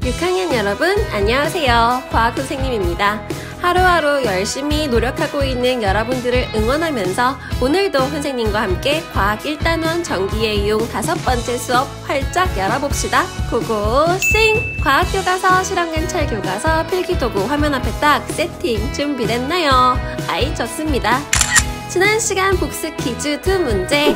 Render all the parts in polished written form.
6학년 여러분 안녕하세요. 과학선생님입니다. 하루하루 열심히 노력하고 있는 여러분들을 응원하면서 오늘도 선생님과 함께 과학 1단원 전기의 이용 5번째 수업 활짝 열어봅시다. 고고싱! 과학교과서, 실험관찰 교과서, 필기도구 화면 앞에 딱 세팅 준비됐나요? 아이 좋습니다. 지난 시간 복습 퀴즈 2문제.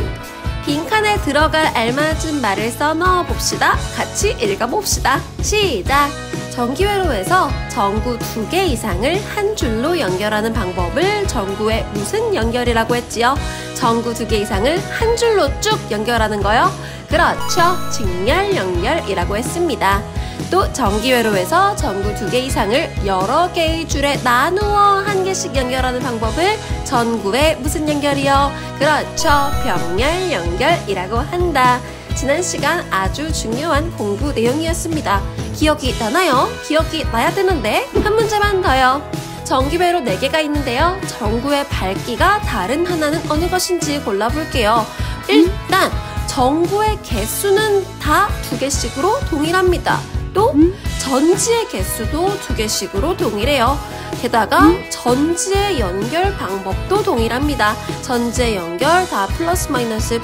빈칸에 들어갈 알맞은 말을 써 넣어봅시다. 같이 읽어봅시다. 시작! 전기회로에서 전구 2개 이상을 한 줄로 연결하는 방법을 전구의 무슨 연결이라고 했지요? 전구 2개 이상을 한 줄로 쭉 연결하는 거요? 그렇죠. 직렬 연결이라고 했습니다. 또 전기회로에서 전구 2개 이상을 여러 개의 줄에 나누어 한 개씩 연결하는 방법을 전구의 무슨 연결이요? 그렇죠. 병렬 연결이라고 한다. 지난 시간 아주 중요한 공부 내용이었습니다. 기억이 나나요? 기억이 나야 되는데 한 문제만 더요. 전기회로 4개가 있는데요. 전구의 밝기가 다른 하나는 어느 것인지 골라볼게요. 일단 전구의 개수는 다 2개씩으로 동일합니다. 또 전지의 개수도 2개씩으로 동일해요. 게다가 전지의 연결 방법도 동일합니다. 전지의 연결 다 플러스 마이너스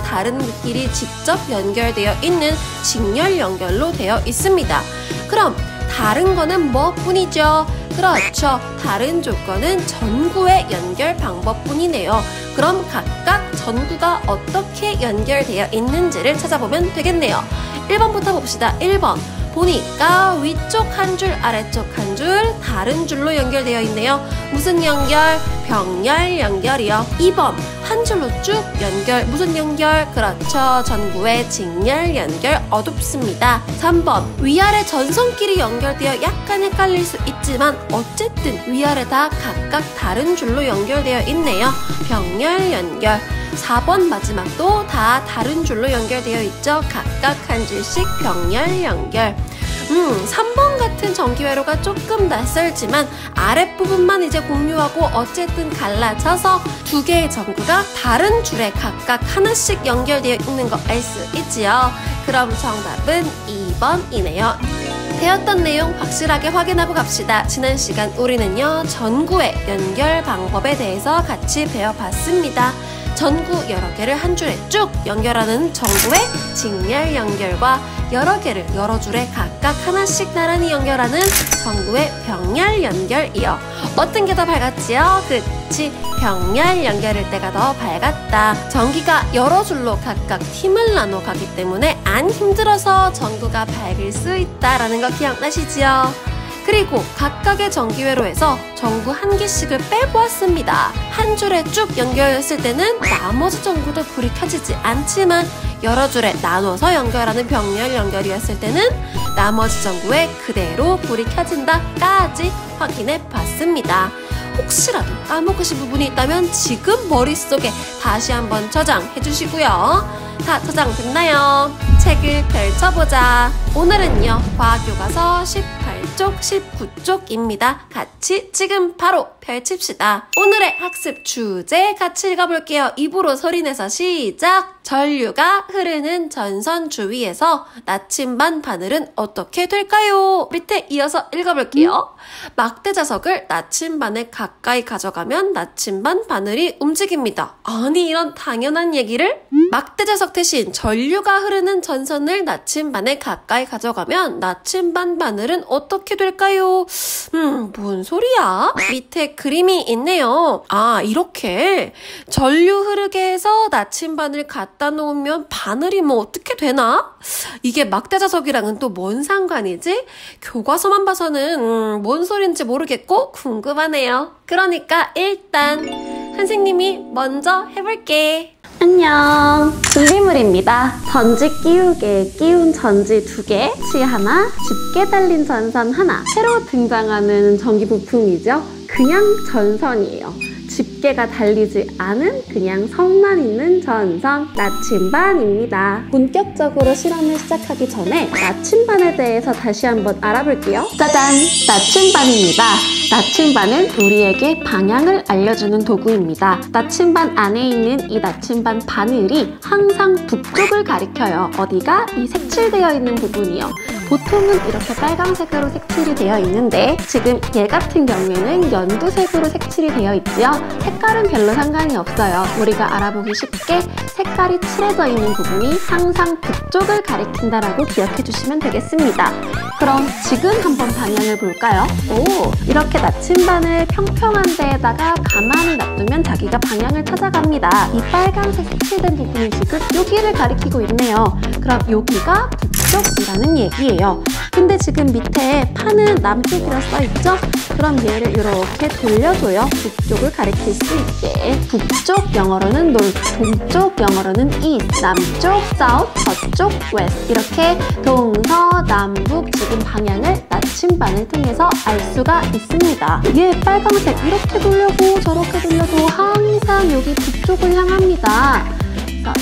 다른 길이 직접 연결되어 있는 직렬 연결로 되어 있습니다. 그럼 다른 거는 뭐뿐이죠? 그렇죠. 다른 조건은 전구의 연결 방법뿐이네요. 그럼 각각 전구가 어떻게 연결되어 있는지를 찾아보면 되겠네요. 1번부터 봅시다. 1번. 보니까 위쪽 한 줄, 아래쪽 한 줄, 다른 줄로 연결되어 있네요. 무슨 연결? 병렬 연결이요. 2번. 한 줄로 쭉 연결. 무슨 연결? 그렇죠. 전구의 직렬 연결 어둡습니다. 3번. 위아래 전선끼리 연결되어 약간 헷갈릴 수 있지만 어쨌든 위아래 다 각각 다른 줄로 연결되어 있네요. 병렬 연결. 4번 마지막도 다 다른 줄로 연결되어 있죠. 각각 한 줄씩 병렬 연결. 3번 같은 전기회로가 조금 낯설지만 아랫부분만 이제 공유하고 어쨌든 갈라져서 2개의 전구가 다른 줄에 각각 하나씩 연결되어 있는 거 알 수 있지요. 그럼 정답은 2번이네요. 배웠던 내용 확실하게 확인하고 갑시다. 지난 시간 우리는요, 전구의 연결 방법에 대해서 같이 배워봤습니다. 전구 여러 개를 한 줄에 쭉 연결하는 전구의 직렬 연결과 여러 개를 여러 줄에 각각 하나씩 나란히 연결하는 전구의 병렬 연결이요. 어떤 게 더 밝았지요? 그치, 병렬 연결일 때가 더 밝았다. 전기가 여러 줄로 각각 힘을 나눠 가기 때문에 안 힘들어서 전구가 밝을 수 있다라는 거 기억나시지요? 그리고 각각의 전기회로에서 전구 한 개씩을 빼보았습니다. 한 줄에 쭉 연결했을 때는 나머지 전구도 불이 켜지지 않지만 여러 줄에 나눠서 연결하는 병렬 연결이었을 때는 나머지 전구에 그대로 불이 켜진다까지 확인해 봤습니다. 혹시라도 까먹으신 부분이 있다면 지금 머릿속에 다시 한번 저장해 주시고요. 다 저장됐나요? 책을 펼쳐보자. 오늘은요, 과학교과서 18쪽, 19쪽입니다. 같이 지금 바로 펼칩시다. 오늘의 학습 주제 같이 읽어볼게요. 입으로 소리내서 시작! 전류가 흐르는 전선 주위에서 나침반 바늘은 어떻게 될까요? 밑에 이어서 읽어볼게요. 막대자석을 나침반에 가까이 가져가면 나침반 바늘이 움직입니다. 아니, 이런 당연한 얘기를? 막대자석 대신 전류가 흐르는 전선을 나침반에 가까이 가져가면 나침반 바늘은 어떻게 될까요? 뭔 소리야? 밑에 그림이 있네요. 아, 이렇게 전류 흐르게 해서 나침반을 갖다 놓으면 바늘이 뭐 어떻게 되나? 이게 막대자석이랑은 또 뭔 상관이지? 교과서만 봐서는 뭔 소린지 모르겠고 궁금하네요. 그러니까 일단 선생님이 먼저 해볼게. 안녕. 준비물입니다. 전지 끼우개, 끼운 전지 2개, 치 하나, 집게 달린 전선 하나. 새로 등장하는 전기 부품이죠. 그냥 전선이에요. 집게가 달리지 않은 그냥 선만 있는 전선, 나침반입니다. 본격적으로 실험을 시작하기 전에 나침반에 대해서 다시 한번 알아볼게요. 짜잔! 나침반입니다. 나침반은 우리에게 방향을 알려주는 도구입니다. 나침반 안에 있는 이 나침반 바늘이 항상 북쪽을 가리켜요. 어디가? 이 색칠되어 있는 부분이요. 보통은 이렇게 빨강색으로 색칠이 되어 있는데 지금 얘 같은 경우에는 연두색으로 색칠이 되어 있고요. 색깔은 별로 상관이 없어요. 우리가 알아보기 쉽게 색깔이 칠해져 있는 부분이 항상 북쪽을 가리킨다라고 기억해 주시면 되겠습니다. 그럼 지금 한번 방향을 볼까요? 오, 이렇게 나침반을 평평한 데에다가 가만히 놔두면 자기가 방향을 찾아갑니다. 이 빨간색 색칠된 부분이 지금 여기를 가리키고 있네요. 그럼 여기가 북쪽이라는 얘기예요. 근데 지금 밑에 판은 남쪽이라 써있죠? 그럼 얘를 이렇게 돌려줘요. 북쪽을 가리킬 수 있게. 북쪽 영어로는 north, 동쪽 영어로는 east, 남쪽 south, 서쪽 west. 이렇게 동서남북 지금 방향을 나침반을 통해서 알 수가 있습니다. 얘 빨강색 이렇게 돌려도 저렇게 돌려도 항상 여기 북쪽을 향합니다.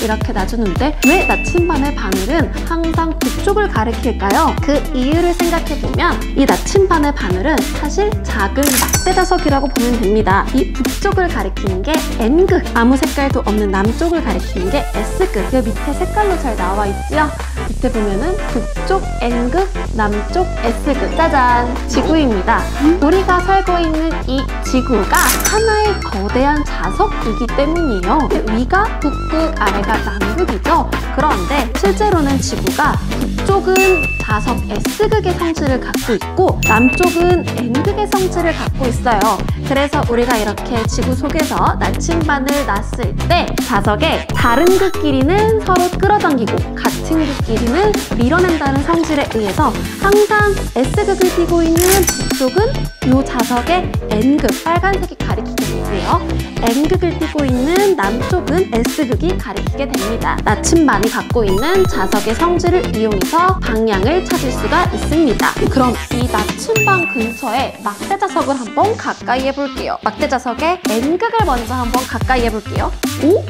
이렇게 놔주는데 왜 나침반의 바늘은 항상 북쪽을 가리킬까요? 그 이유를 생각해보면 이 나침반의 바늘은 사실 작은 막대 자석이라고 보면 됩니다. 이 북쪽을 가리키는 게 N극, 아무 색깔도 없는 남쪽을 가리키는 게 S극. 여기 밑에 색깔로 잘 나와 있죠? 밑에 보면은 북쪽 N극, 남쪽 S극. 짜잔! 지구입니다. 우리가 살고 있는 이 지구가 하나의 거대한 자석이기 때문이에요. 위가 북극, 아래가 남극이죠. 그런데 실제로는 지구가 북쪽은 자석 S극의 성질을 갖고 있고 남쪽은 N극의 성질을 갖고 있어요. 그래서 우리가 이렇게 지구 속에서 나침반을 놨을 때 자석의 다른 극끼리는 서로 끌어당기고 같은 극끼리는 밀어낸다는 성질에 의해서 항상 S극을 띠고 있는 북쪽은 이 자석의 N극, 빨간색이 가리키게 되고요. N극을 띠고 있는 남쪽은 S극이 가리키게 됩니다. 나침반이 갖고 있는 자석의 성질을 이용해서 방향을 찾을 수가 있습니다. 그럼 이 나침반 근처에 막대 자석을 한번 가까이 해볼게요. 막대 자석의 N극을 먼저 한번 가까이 해볼게요. 오?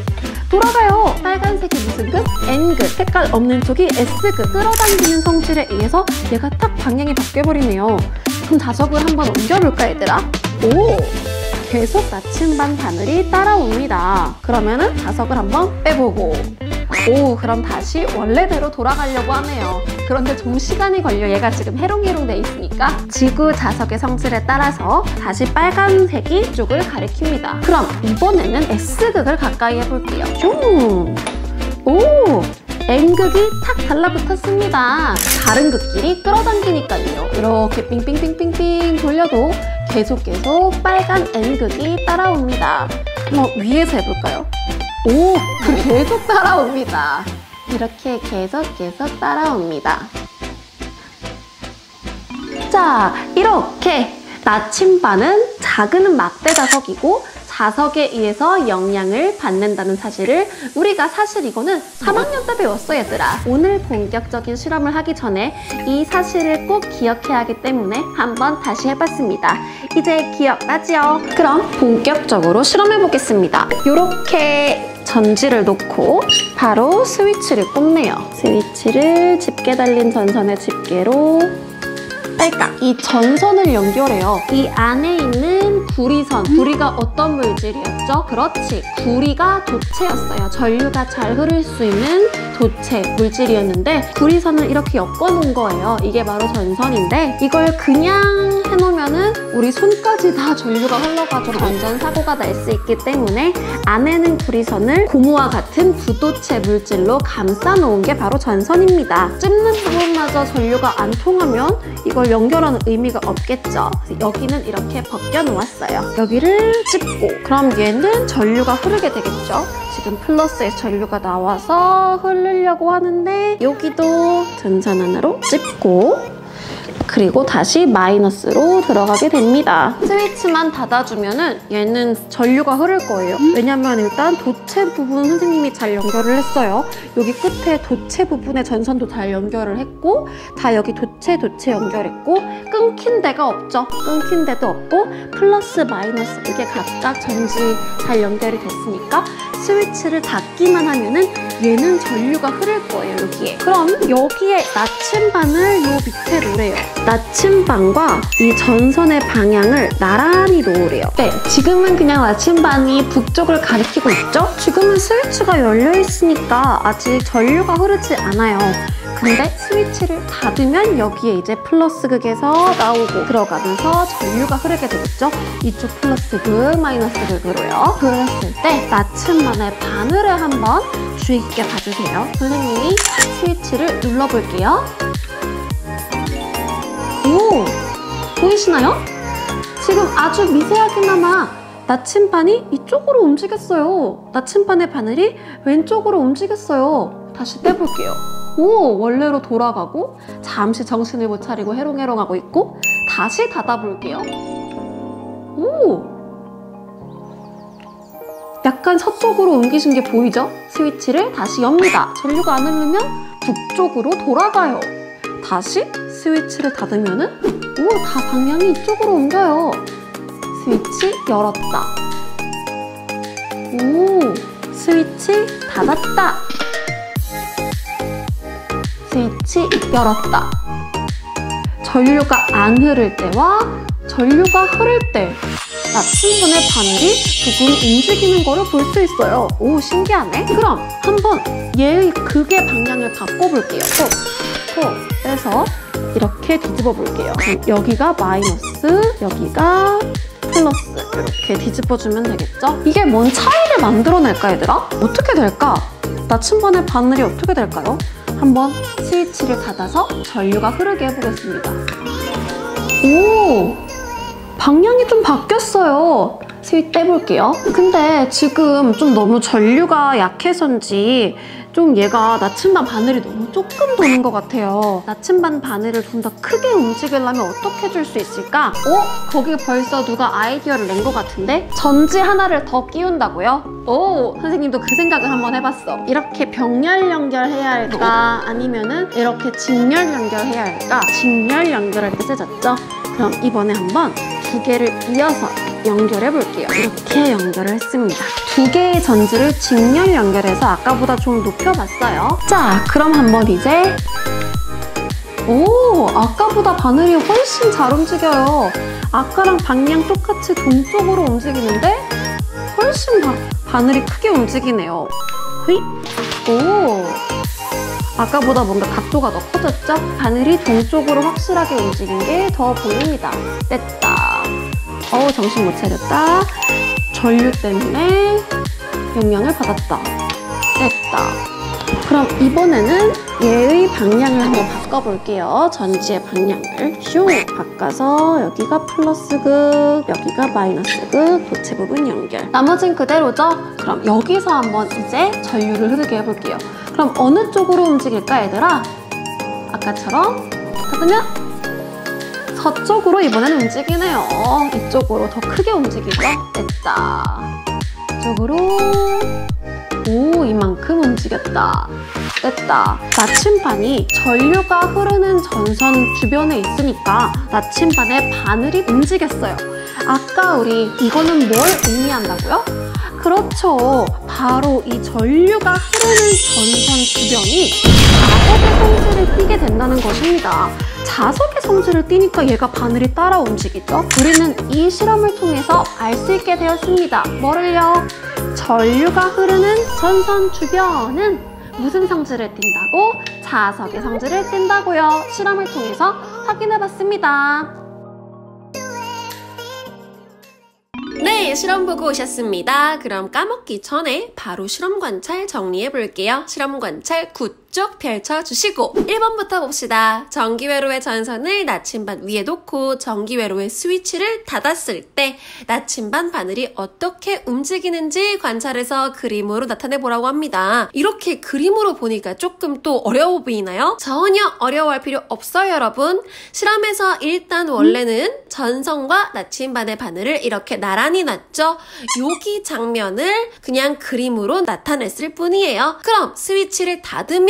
돌아가요. 빨간색이 무슨 극? N극. 색깔 없는 쪽이 S극. 끌어당기는 성질에 의해서 얘가 딱 방향이 바뀌어버리네요. 그럼 자석을 한번 옮겨볼까 얘들아? 오! 계속 나침반 바늘이 따라옵니다. 그러면은 자석을 한번 빼보고 오, 그럼 다시 원래대로 돌아가려고 하네요. 그런데 좀 시간이 걸려. 얘가 지금 해롱해롱 돼 있으니까 지구 자석의 성질에 따라서 다시 빨간색이 쪽을 가리킵니다. 그럼 이번에는 S극을 가까이 해볼게요. 슝! 오! N극이 탁 달라붙었습니다. 다른 극끼리 끌어당기니까요. 이렇게 빙빙빙빙빙 돌려도 계속 빨간 N극이 따라옵니다. 한번 위에서 해볼까요? 오! 계속 따라옵니다. 이렇게 계속 따라옵니다. 자, 이렇게 나침반은 작은 막대 자석이고 자석에 의해서 영향을 받는다는 사실을 우리가 사실 이거는 3학년 때 배웠어 얘들아. 오늘 본격적인 실험을 하기 전에 이 사실을 꼭 기억해야 하기 때문에 한번 다시 해봤습니다. 이제 기억나지요? 그럼 본격적으로 실험해 보겠습니다. 이렇게 전지를 놓고 바로 스위치를 꼽네요. 스위치를 집게 달린 전선의 집게로 딸깍! 이 전선을 연결해요. 이 안에 있는 구리선, 구리가 어떤 물질이었죠? 그렇지, 구리가 도체였어요. 전류가 잘 흐를 수 있는 도체 물질이었는데 구리선을 이렇게 엮어놓은 거예요. 이게 바로 전선인데 이걸 그냥 해놓으면은 우리 손까지 다 전류가 흘러가지고 안전사고가 날 수 있기 때문에 안에는 구리선을 고무와 같은 부도체 물질로 감싸놓은 게 바로 전선입니다. 찝는 부분마저 전류가 안 통하면 이걸 연결하는 의미가 없겠죠. 그래서 여기는 이렇게 벗겨놓았어요. 여기를 찝고 그럼 얘는 전류가 흐르게 되겠죠. 지금 플러스에서 전류가 나와서 흐르려고 하는데 여기도 전선 하나로 찝고 그리고 다시 마이너스로 들어가게 됩니다. 스위치만 닫아주면은 얘는 전류가 흐를 거예요. 왜냐면 일단 도체 부분 선생님이 잘 연결을 했어요. 여기 끝에 도체 부분의 전선도 잘 연결을 했고 다 여기 도체 연결했고 끊긴 데가 없죠. 끊긴 데도 없고 플러스 마이너스 이게 각각 전지 잘 연결이 됐으니까 스위치를 닫기만 하면은 얘는 전류가 흐를 거예요, 여기에. 그럼 여기에 나침반을 요 밑에 놓으래요. 나침반과 이 전선의 방향을 나란히 놓으래요. 네, 지금은 그냥 나침반이 북쪽을 가리키고 있죠? 지금은 스위치가 열려 있으니까 아직 전류가 흐르지 않아요. 근데 스위치를 닫으면 여기에 이제 플러스 극에서 나오고 들어가면서 전류가 흐르게 되겠죠? 이쪽 플러스 극, 마이너스 극으로요. 그랬을 때 나침반의 바늘을 한번 주의 깊게 봐주세요. 선생님이 스위치를 눌러볼게요. 오! 보이시나요? 지금 아주 미세하게나마 나침반이 이쪽으로 움직였어요. 나침반의 바늘이 왼쪽으로 움직였어요. 다시 떼볼게요. 오! 원래로 돌아가고 잠시 정신을 못 차리고 해롱해롱하고 있고 다시 닫아볼게요. 오! 약간 서쪽으로 옮기신 게 보이죠? 스위치를 다시 엽니다. 전류가 안 흐르면 북쪽으로 돌아가요. 다시 스위치를 닫으면은 오! 다 방향이 이쪽으로 옮겨요. 스위치 열었다. 오! 스위치 닫았다. 스위치 열었다. 전류가 안 흐를 때와 전류가 흐를 때 나침반의 바늘이 조금 움직이는 거를 볼 수 있어요. 오, 신기하네. 그럼 한번 얘의 극의 방향을 바꿔볼게요. 빼서 이렇게 뒤집어 볼게요. 여기가 마이너스, 여기가 플러스 이렇게 뒤집어주면 되겠죠? 이게 뭔 차이를 만들어낼까, 얘들아? 어떻게 될까? 나침반의 바늘이 어떻게 될까요? 한번 스위치를 닫아서 전류가 흐르게 해보겠습니다. 오! 방향이 좀 바뀌었어요. 스위치 떼볼게요. 근데 지금 좀 너무 전류가 약해서인지 좀 얘가 나침반 바늘이 너무 조금 도는 것 같아요. 나침반 바늘을 좀 더 크게 움직이려면 어떻게 해줄 수 있을까? 거기 벌써 누가 아이디어를 낸 것 같은데? 전지 하나를 더 끼운다고요? 오! 선생님도 그 생각을 한번 해봤어. 이렇게 병렬 연결해야 할까? 아니면은 이렇게 직렬 연결해야 할까? 직렬 연결할 때 쓰셨죠? 그럼 이번에 한번 두 개를 이어서 연결해 볼게요. 이렇게 연결을 했습니다. 두 개의 전지를 직렬 연결해서 아까보다 좀 높여봤어요. 자, 그럼 한번 이제 오! 아까보다 바늘이 훨씬 잘 움직여요. 아까랑 방향 똑같이 동쪽으로 움직이는데 훨씬 바늘이 크게 움직이네요. 휘! 오! 아까보다 뭔가 각도가 더 커졌죠? 바늘이 동쪽으로 확실하게 움직인 게 더 보입니다. 뗐다. 정신 못 차렸다. 전류 때문에 영향을 받았다. 뗐다. 그럼 이번에는 얘의 방향을 한번 바꿔볼게요. 전지의 방향을 슝 바꿔서 여기가 플러스 극, 여기가 마이너스 극, 도체 부분 연결. 나머진 그대로죠? 그럼 여기서 한번 이제 전류를 흐르게 해볼게요. 그럼 어느 쪽으로 움직일까, 얘들아? 아까처럼 닫으면 서쪽으로 이번엔 움직이네요. 이쪽으로 더 크게 움직이죠? 됐다. 이쪽으로 오, 이만큼 움직였다. 됐다. 나침반이 전류가 흐르는 전선 주변에 있으니까 나침반의 바늘이 움직였어요. 아까 우리 이거는 뭘 의미한다고요? 그렇죠. 바로 이 전류가 흐르는 전선 주변이 자석의 성질을 띠게 된다는 것입니다. 자석의 성질을 띠니까 얘가 바늘이 따라 움직이죠. 우리는 이 실험을 통해서 알 수 있게 되었습니다. 뭐를요? 전류가 흐르는 전선 주변은 무슨 성질을 띈다고? 자석의 성질을 띈다고요. 실험을 통해서 확인해봤습니다. 네, 실험 보고 오셨습니다. 그럼 까먹기 전에 바로 실험 관찰 정리해 볼게요. 실험 관찰 9쪽 펼쳐주시고 1번부터 봅시다. 전기회로의 전선을 나침반 위에 놓고 전기회로의 스위치를 닫았을 때 나침반 바늘이 어떻게 움직이는지 관찰해서 그림으로 나타내 보라고 합니다. 이렇게 그림으로 보니까 조금 또 어려워 보이나요? 전혀 어려워할 필요 없어요, 여러분. 실험에서 일단 원래는 전선과 나침반의 바늘을 이렇게 나란히 놨죠. 여기 장면을 그냥 그림으로 나타냈을 뿐이에요. 그럼 스위치를 닫으면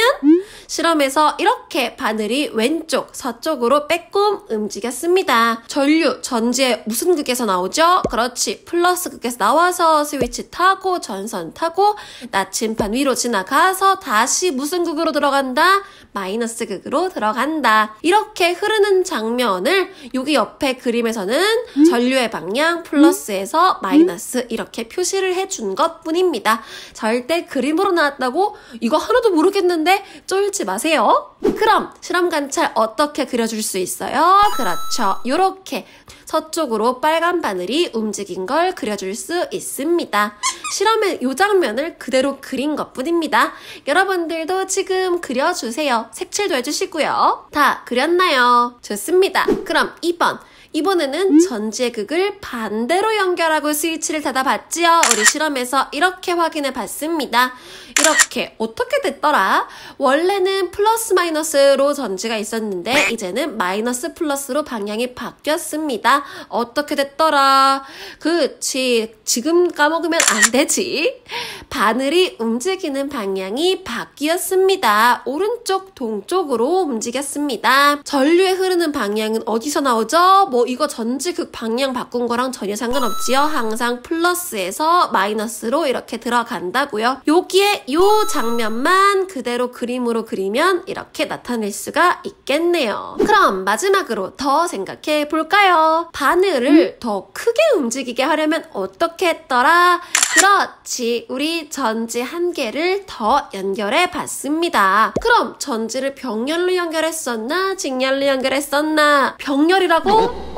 실험에서 이렇게 바늘이 왼쪽, 서쪽으로 빼꼼 움직였습니다. 전류, 전지의 무슨 극에서 나오죠? 그렇지, 플러스 극에서 나와서 스위치 타고 전선 타고 나침반 위로 지나가서 다시 무슨 극으로 들어간다? 마이너스 극으로 들어간다. 이렇게 흐르는 장면을 여기 옆에 그림에서는 전류의 방향 플러스에서 마이너스 이렇게 표시를 해준 것 뿐입니다. 절대 그림으로 나왔다고 이거 하나도 모르겠는데 절대 쫄지 마세요. 그럼 실험 관찰 어떻게 그려줄 수 있어요? 그렇죠. 요렇게 서쪽으로 빨간 바늘이 움직인 걸 그려줄 수 있습니다. 실험의 이 장면을 그대로 그린 것뿐입니다. 여러분들도 지금 그려주세요. 색칠도 해주시고요. 다 그렸나요? 좋습니다. 그럼 2번. 이번에는 전지의 극을 반대로 연결하고 스위치를 닫아봤지요. 우리 실험에서 이렇게 확인해 봤습니다. 이렇게 어떻게 됐더라? 원래는 플러스 마이너스로 전지가 있었는데 이제는 마이너스 플러스로 방향이 바뀌었습니다. 어떻게 됐더라? 그치, 지금 까먹으면 안 되지. 바늘이 움직이는 방향이 바뀌었습니다. 오른쪽 동쪽으로 움직였습니다. 전류의 흐르는 방향은 어디서 나오죠? 이거 전지극 방향 바꾼 거랑 전혀 상관없지요. 항상 플러스에서 마이너스로 이렇게 들어간다고요. 여기에 요 장면만 그대로 그림으로 그리면 이렇게 나타낼 수가 있겠네요. 그럼 마지막으로 더 생각해 볼까요? 바늘을 더 크게 움직이게 하려면 어떻게 했더라? 그렇지, 우리 전지 한 개를 더 연결해 봤습니다. 그럼 전지를 병렬로 연결했었나? 직렬로 연결했었나? 병렬이라고?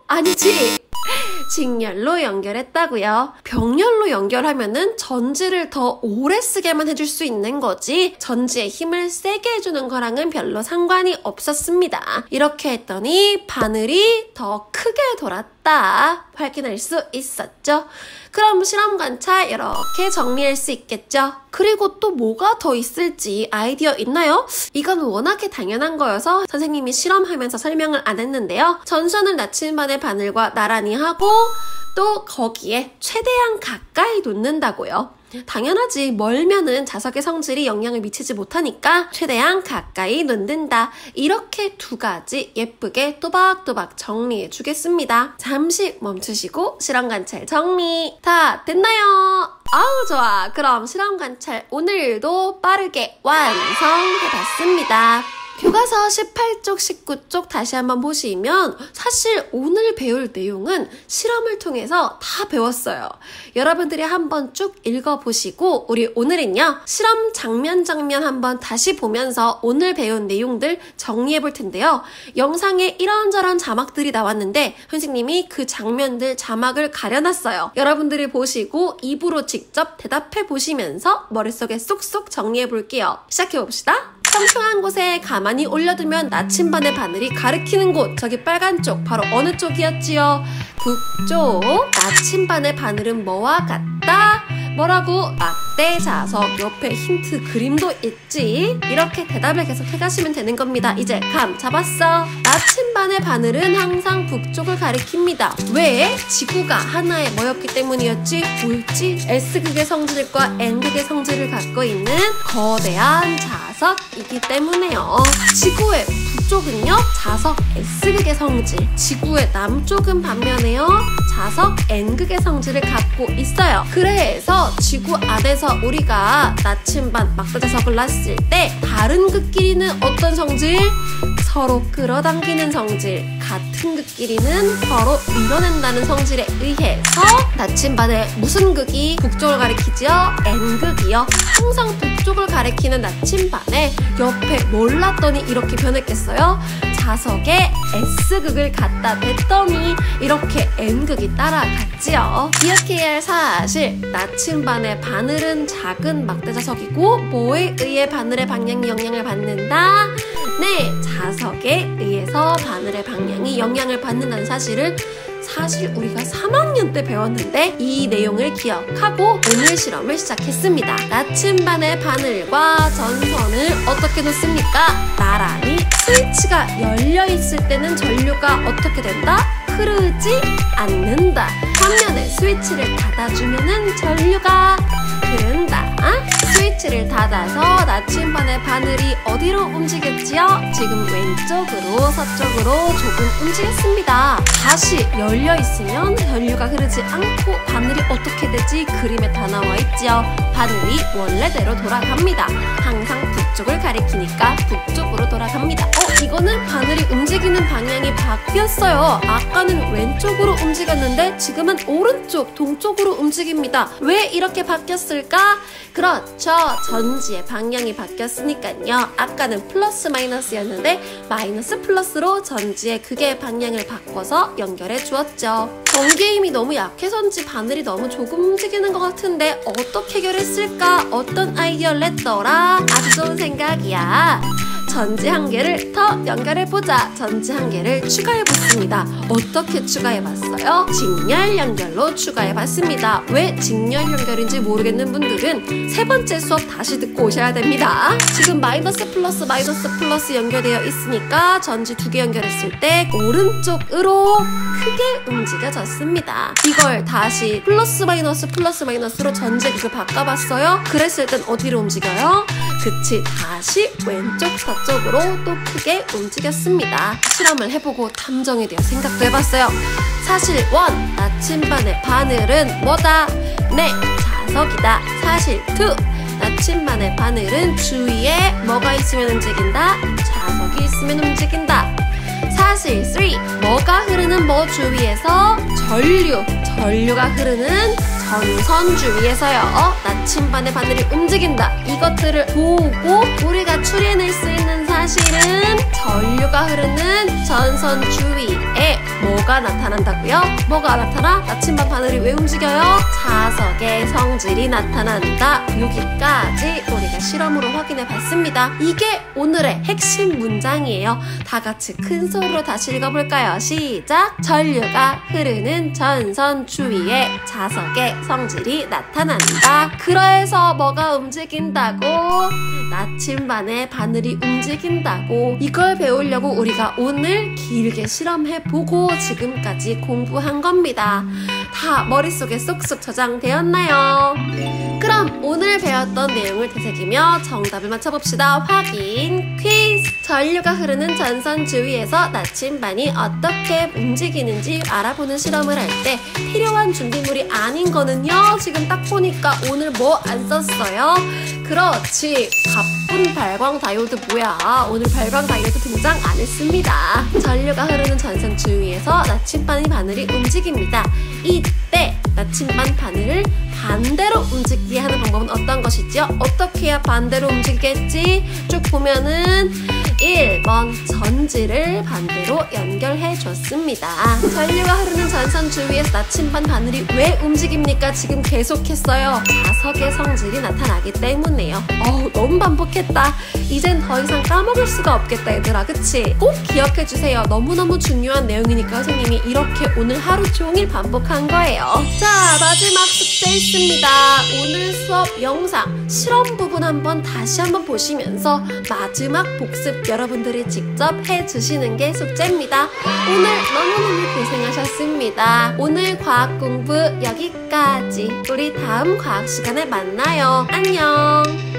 아니지. 직렬로 연결했다고요. 병렬로 연결하면은 전지를 더 오래 쓰게만 해줄 수 있는 거지 전지의 힘을 세게 해주는 거랑은 별로 상관이 없었습니다. 이렇게 했더니 바늘이 더 크게 돌았다 확인할 수 있었죠. 그럼 실험 관찰 이렇게 정리할 수 있겠죠. 그리고 또 뭐가 더 있을지 아이디어 있나요? 이건 워낙에 당연한 거여서 선생님이 실험하면서 설명을 안 했는데요. 전선을 나침반의 바늘과 나란히 하고 또 거기에 최대한 가까이 놓는다고요. 당연하지. 멀면은 자석의 성질이 영향을 미치지 못하니까 최대한 가까이 놓는다. 이렇게 두 가지 예쁘게 또박또박 정리해 주겠습니다. 잠시 멈추시고 실험 관찰 정리 다 됐나요? 아우 좋아. 그럼 실험 관찰 오늘도 빠르게 완성해봤습니다. 교과서 18쪽, 19쪽 다시 한번 보시면 사실 오늘 배울 내용은 실험을 통해서 다 배웠어요. 여러분들이 한번 쭉 읽어보시고 우리 오늘은요. 실험 장면 한번 다시 보면서 오늘 배운 내용들 정리해 볼 텐데요. 영상에 이런저런 자막들이 나왔는데 선생님이 그 장면들 자막을 가려놨어요. 여러분들이 보시고 입으로 직접 대답해 보시면서 머릿속에 쏙쏙 정리해 볼게요. 시작해 봅시다. 평평한 곳에 가만히 올려두면 나침반의 바늘이 가리키는 곳, 저기 빨간 쪽 바로 어느 쪽이었지요? 북쪽. 나침반의 바늘은 뭐와 같다? 뭐라고? 막대, 자석, 옆에 힌트 그림도 있지? 이렇게 대답을 계속 해가시면 되는 겁니다. 이제 감 잡았어. 나침반의 바늘은 항상 북쪽을 가리킵니다. 왜? 지구가 하나의 뭐였기 때문이었지? 뭐였지? S극의 성질과 N극의 성질을 갖고 있는 거대한 자석이기 때문에요. 지구의 북쪽은요, 자석 S극의 성질, 지구의 남쪽은 반면에요, 자석 N극의 성질을 갖고 있어요. 그래서 지구 안에서 우리가 나침반 막대자석을 놨을 때 다른 극끼리는 어떤 성질? 서로 끌어당기는 성질, 같은 극끼리는 서로 밀어낸다는 성질에 의해서 나침반의 무슨 극이 북쪽을 가리키지요? N극이요. 항상 북쪽을 가리키는 나침반에 옆에 뭘 놨더니 이렇게 변했겠어요? 자석에 S극을 갖다 댔더니 이렇게 N극이 따라갔지요. 기억해야 할 사실, 나침반의 바늘은 작은 막대자석이고 뭐에 의해 바늘의 방향이 영향을 받는다? 네, 자석에 의해서 바늘의 방향이 영향을 받는다는 사실을 사실 우리가 3학년 때 배웠는데 이 내용을 기억하고 오늘 실험을 시작했습니다. 나침반의 바늘과 전선을 어떻게 놓습니까? 나란히. 스위치가 열려있을 때는 전류가 어떻게 된다? 흐르지 않는다. 반면에 스위치를 닫아주면은 전류가 흐른다. 스위치를 닫아서 나침반의 바늘이 어디로 움직였지요? 지금 왼쪽으로, 서쪽으로 조금 움직였습니다. 다시 열려있으면 전류가 흐르지 않고 바늘이 어떻게 되지? 그림에 다 나와있지요. 바늘이 원래대로 돌아갑니다. 항상 북쪽을 가리키니까 북쪽으로 돌아갑니다. 이거는 바늘이 움직이는 방향이 바뀌었어요. 아까는 왼쪽으로 움직였는데 지금은 오른쪽, 동쪽으로 움직입니다. 왜 이렇게 바뀌었을까? 그렇죠. 그쵸? 전지의 방향이 바뀌었으니까요. 아까는 플러스 마이너스였는데 마이너스 플러스로 전지의 극의 방향을 바꿔서 연결해 주었죠. 전기의 힘이 너무 약해서인지 바늘이 너무 조금 움직이는 것 같은데 어떻게 해결했을까? 어떤 아이디어를 냈더라? 아주 좋은 생각이야. 전지 한 개를 더 연결해보자. 전지 한 개를 추가해봤습니다. 어떻게 추가해봤어요? 직렬 연결로 추가해봤습니다. 왜 직렬 연결인지 모르겠는 분들은 세 번째 수업 다시 듣고 오셔야 됩니다. 지금 마이너스 플러스 연결되어 있으니까 전지 두 개 연결했을 때 오른쪽으로 크게 움직여졌습니다. 이걸 다시 플러스 마이너스로 전지의 극을 바꿔봤어요. 그랬을 땐 어디로 움직여요? 그치, 다시 왼쪽 서쪽으로 또 크게 움직였습니다. 실험을 해보고 탐정에 대한 생각도 해봤어요. 사실 1, 나침반의 바늘은 뭐다? 네, 자석이다. 사실 2, 나침반의 바늘은 주위에 뭐가 있으면 움직인다? 자석이 있으면 움직인다. 사실 3, 뭐가 흐르는 뭐 주위에서? 전류가 흐르는 전선 주위에서요. 나침반의 바늘이 움직인다. 이것들을 보고 우리가 추리해낼 수 있는 사실은 전류가 흐르는 전선 주위에 뭐가 나타난다고요? 뭐가 나타나? 나침반 바늘이 왜 움직여요? 자석의 성질이 나타난다. 여기까지 우리가 실험으로 확인해 봤습니다. 이게 오늘의 핵심 문장이에요. 다 같이 큰 소리로 다시 읽어볼까요? 시작! 전류가 흐르는 전선 주위에 자석의 성질이 나타난다. 그래서 뭐가 움직인다고? 나침반의 바늘이 움직인다고. 이걸 배우려고 우리가 오늘 길게 실험해보고 지금까지 공부한 겁니다. 다 머릿속에 쏙쏙 저장되었나요? 그럼 오늘 배웠던 내용을 되새기며 정답을 맞춰봅시다. 확인 퀴즈! 전류가 흐르는 전선 주위에서 나침반이 어떻게 움직이는지 알아보는 실험을 할 때 필요한 준비물이 아닌 거는요. 지금 딱 보니까 오늘 뭐 안 썼어요? 그렇지, 가쁜 발광 다이오드 뭐야? 오늘 발광 다이오드 등장 안 했습니다. 전류가 흐르는 전선 주위에서 나침반 바늘이 움직입니다. 이때 나침반 바늘을 반대로 움직이게 하는 방법은 어떤 것이죠? 어떻게 해야 반대로 움직이겠지? 쭉 보면은 1번 전지를 반대로 연결해 줬습니다. 전류가 흐르는 전선 주위에서 나침반 바늘이 왜 움직입니까? 지금 계속했어요. 자석의 성질이 나타나기 때문에요. 너무 반복했다. 이젠 더 이상 까먹을 수가 없겠다 얘들아. 그치? 꼭 기억해 주세요. 너무너무 중요한 내용이니까 선생님이 이렇게 오늘 하루 종일 반복한 거예요. 자, 마지막 숙제 있습니다. 오늘 수업 영상 실험 부분 다시 한번 보시면서 마지막 복습 여러분들이 직접 해주시는 게 숙제입니다. 오늘 너무너무 고생하셨습니다. 오늘 과학 공부 여기까지. 우리 다음 과학 시간에 만나요. 안녕.